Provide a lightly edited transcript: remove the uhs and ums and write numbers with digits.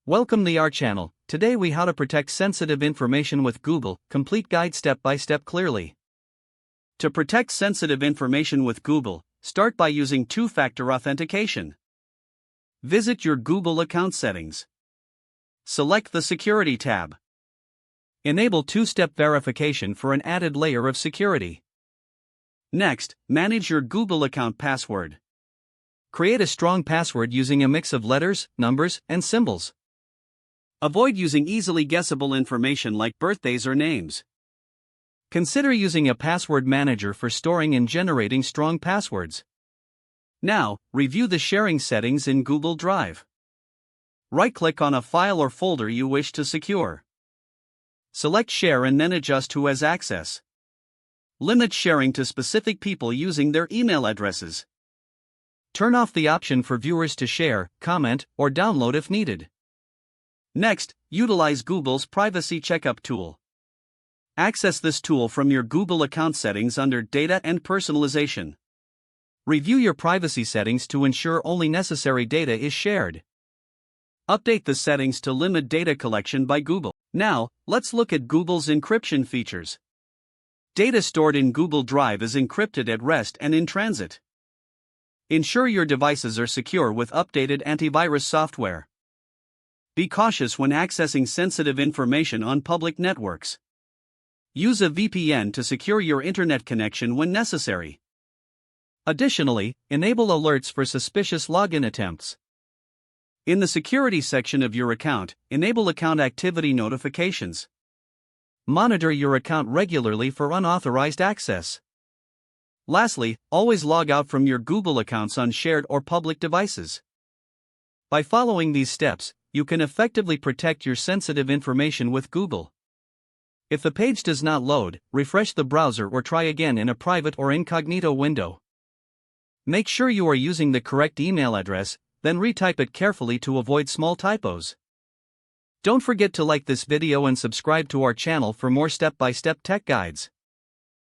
Welcome to our channel. Today we how to protect sensitive information with Google, complete guide step by step clearly. To protect sensitive information with Google, start by using two-factor authentication. Visit your Google account settings. Select the Security tab. Enable two-step verification for an added layer of security. Next, manage your Google account password. Create a strong password using a mix of letters, numbers, and symbols. Avoid using easily guessable information like birthdays or names. Consider using a password manager for storing and generating strong passwords. Now, review the sharing settings in Google Drive. Right-click on a file or folder you wish to secure. Select Share and then adjust who has access. Limit sharing to specific people using their email addresses. Turn off the option for viewers to share, comment, or download if needed. Next, utilize Google's Privacy Checkup tool. Access this tool from your Google account settings under Data and Personalization. Review your privacy settings to ensure only necessary data is shared. Update the settings to limit data collection by Google. Now, let's look at Google's encryption features. Data stored in Google Drive is encrypted at rest and in transit. Ensure your devices are secure with updated antivirus software. Be cautious when accessing sensitive information on public networks. Use a VPN to secure your internet connection when necessary. Additionally, enable alerts for suspicious login attempts. In the security section of your account, enable account activity notifications. Monitor your account regularly for unauthorized access. Lastly, always log out from your Google accounts on shared or public devices. By following these steps, you can effectively protect your sensitive information with Google. If the page does not load, refresh the browser or try again in a private or incognito window. Make sure you are using the correct email address, then retype it carefully to avoid small typos. Don't forget to like this video and subscribe to our channel for more step-by-step tech guides.